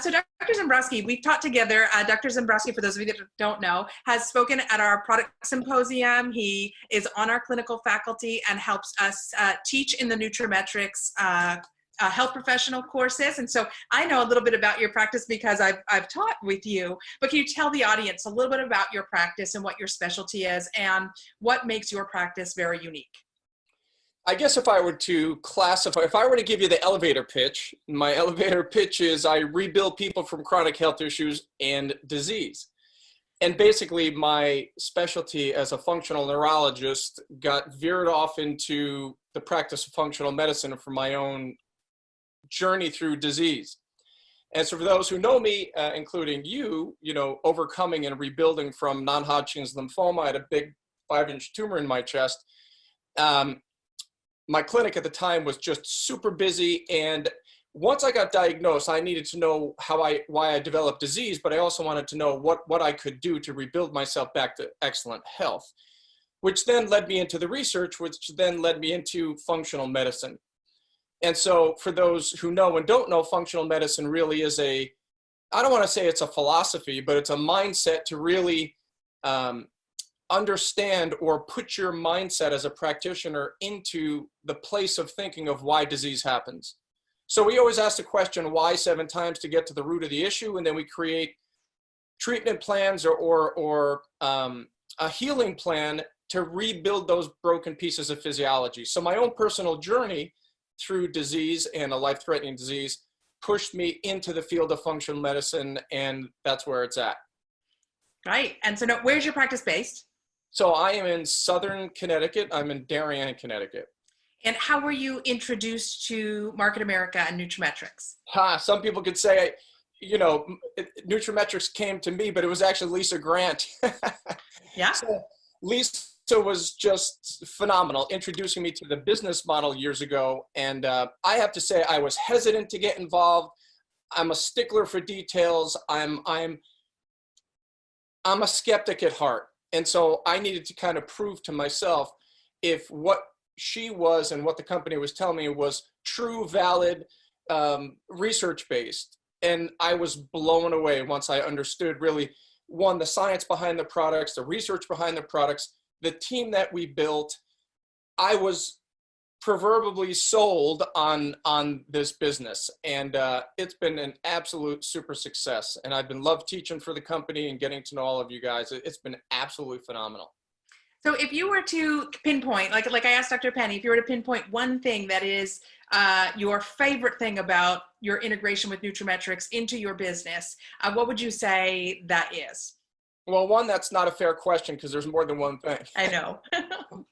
So Dr. Zembroski, we've taught together. Dr. Zembroski, for those of you that don't know, has spoken at our product symposium. He is on our clinical faculty and helps us teach in the Nutri Metrics health professional courses. And so I know a little bit about your practice because I've taught with you, but can you tell the audience a little bit about your practice and what your specialty is and what makes your practice very unique? I guess if I were to classify, if I were to give you the elevator pitch, my elevator pitch is I rebuild people from chronic health issues and disease. And basically my specialty as a functional neurologist got veered off into the practice of functional medicine for my own journey through disease. And so for those who know me, including you, overcoming and rebuilding from non-Hodgkin's lymphoma, I had a big 5-inch tumor in my chest. My clinic at the time was just super busy, and once I got diagnosed, I needed to know why I developed disease, but I also wanted to know what I could do to rebuild myself back to excellent health, which then led me into the research, which then led me into functional medicine. And so for those who know and don't know, functional medicine really is I don't want to say it's a philosophy, but it's a mindset to really understand or put your mindset as a practitioner into the place of thinking of why disease happens. So we always ask the question, why 7 times to get to the root of the issue, and then we create treatment plans or a healing plan to rebuild those broken pieces of physiology. So my own personal journey through disease and a life-threatening disease pushed me into the field of functional medicine, and that's where it's at. Right. And so now, where's your practice based? So I am in Southern Connecticut. I'm in Darien, Connecticut. And how were you introduced to Market America and Nutri Metrics? Some people could say, Nutri Metrics came to me, but it was actually Lisa Grant. Yeah. So Lisa was just phenomenal, introducing me to the business model years ago. And I have to say, I was hesitant to get involved. I'm a stickler for details. I'm a skeptic at heart. And so I needed to kind of prove to myself if what she was and what the company was telling me was true, valid, research-based. And I was blown away once I understood really, one, the science behind the products, the research behind the products, the team that we built. I was proverbially sold on this business, and it's been an absolute super success. And I've been loved teaching for the company and getting to know all of you guys. It's been absolutely phenomenal. So if you were to pinpoint, like I asked Dr. Penny, if you were to pinpoint one thing that is your favorite thing about your integration with Nutri Metrics into your business, what would you say that is? Well, one, that's not a fair question because there's more than one thing. I know.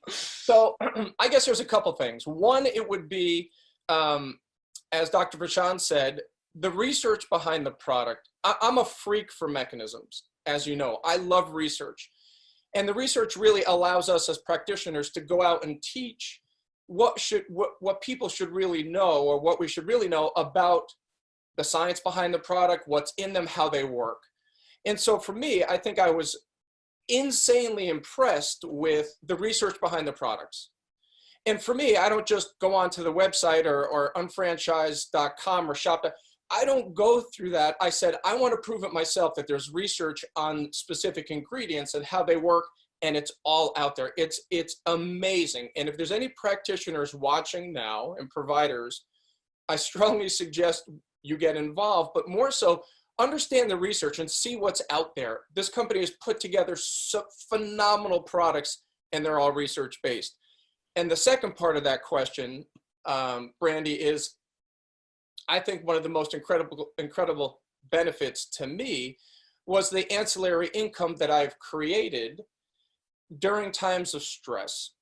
So I guess there's a couple things. One, it would be, as Dr. Prashant said, the research behind the product. I'm a freak for mechanisms, as you know. I love research. And the research really allows us as practitioners to go out and teach what people should really know, or what we should really know about the science behind the product, what's in them, how they work. And so for me, I think I was insanely impressed with the research behind the products. And for me, I don't just go onto the website or unfranchise.com or shop. I don't go through that. I said, I want to prove it myself that there's research on specific ingredients and how they work, and it's all out there. It's amazing. And if there's any practitioners watching now and providers, I strongly suggest you get involved, but more so, understand the research and see what's out there. This company has put together phenomenal products, and they're all research-based. And the second part of that question, Brandy, is I think one of the most incredible benefits to me was the ancillary income that I've created during times of stress.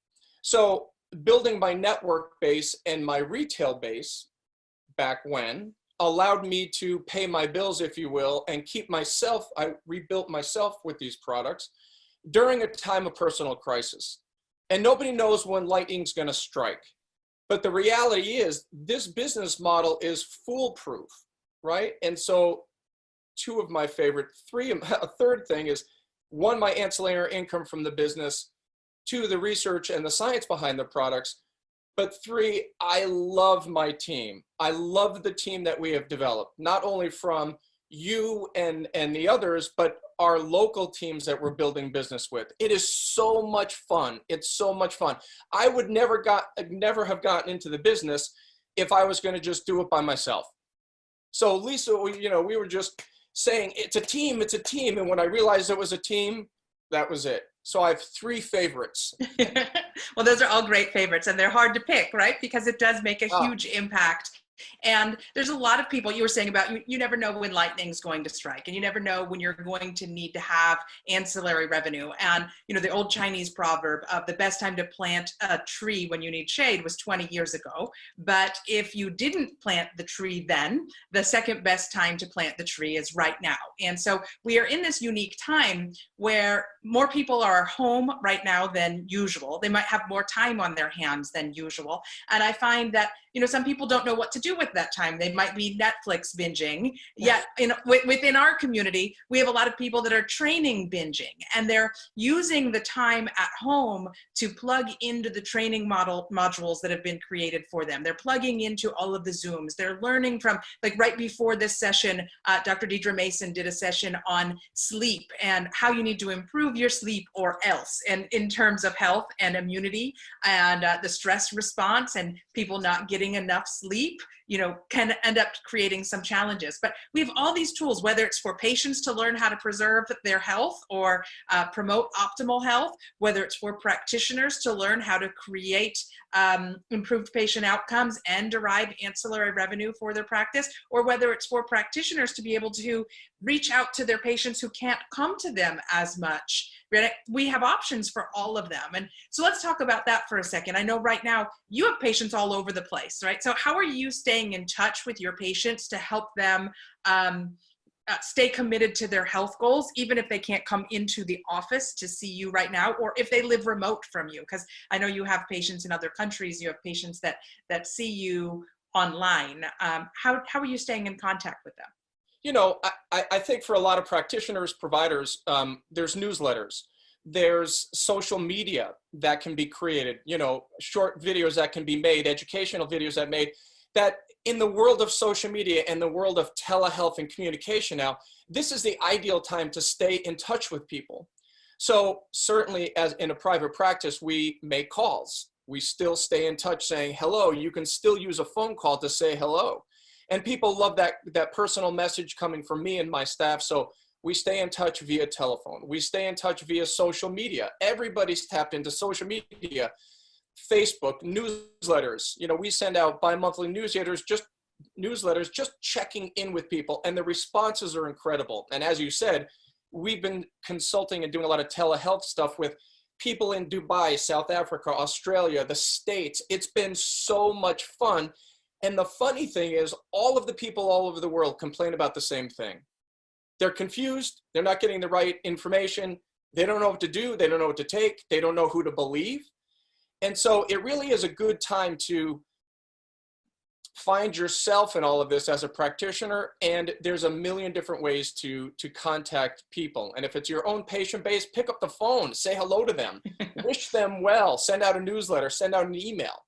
So building my network base and my retail base back when allowed me to pay my bills, if you will, and keep myself, I rebuilt myself with these products during a time of personal crisis. And nobody knows when lightning's going to strike. But the reality is this business model is foolproof, right? And so two of my favorite, a third thing is, one, my ancillary income from the business, two, the research and the science behind the products. But three, I love my team. I love the team that we have developed, not only from you and the others, but our local teams that we're building business with. It is so much fun. It's so much fun. I would never have gotten into the business if I was going to just do it by myself. So Lisa, we were just saying, it's a team. And when I realized it was a team, that was it. So I have three favorites. Well, those are all great favorites, and they're hard to pick, right? Because it does make a huge impact. And there's a lot of people, you were saying about, you never know when lightning's going to strike, and you never know when you're going to need to have ancillary revenue. And, the old Chinese proverb of the best time to plant a tree when you need shade was 20 years ago. But if you didn't plant the tree then, the second best time to plant the tree is right now. And so we are in this unique time where more people are home right now than usual. They might have more time on their hands than usual. And I find that, some people don't know what to do with that time. They might be Netflix binging. Yet within our community, we have a lot of people that are training binging, and they're using the time at home to plug into the training modules that have been created for them. They're plugging into all of the Zooms. They're learning from, like right before this session, Dr. Deidre Mason did a session on sleep and how you need to improve your sleep or else, and in terms of health and immunity and the stress response, and people not getting enough sleep, can end up creating some challenges. But we have all these tools, whether it's for patients to learn how to preserve their health or promote optimal health, whether it's for practitioners to learn how to create improved patient outcomes and derive ancillary revenue for their practice, or whether it's for practitioners to be able to reach out to their patients who can't come to them as much. We have options for all of them. And so let's talk about that for a second. I know right now you have patients all over the place, right? So how are you staying in touch with your patients to help them stay committed to their health goals, even if they can't come into the office to see you right now, or if they live remote from you? Because I know you have patients in other countries, you have patients that see you online. How are you staying in contact with them? I think for a lot of practitioners, providers, there's newsletters, there's social media that can be created, short videos that can be made, educational videos that made, that in the world of social media and the world of telehealth and communication now, this is the ideal time to stay in touch with people. So certainly as in a private practice, we make calls. We still stay in touch saying hello. You can still use a phone call to say hello. And people love that personal message coming from me and my staff. So we stay in touch via telephone. We stay in touch via social media. Everybody's tapped into social media, Facebook, newsletters. We send out bi-monthly newsletters, just checking in with people. And the responses are incredible. And as you said, we've been consulting and doing a lot of telehealth stuff with people in Dubai, South Africa, Australia, the States. It's been so much fun. And the funny thing is, all of the people all over the world complain about the same thing. They're confused. They're not getting the right information. They don't know what to do. They don't know what to take. They don't know who to believe. And so it really is a good time to find yourself in all of this as a practitioner. And there's a million different ways to contact people. And if it's your own patient base, pick up the phone, say hello to them, wish them well, send out a newsletter, send out an email.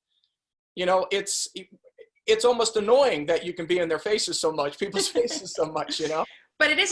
It's almost annoying that you can be in their faces so much, people's faces so much, But it is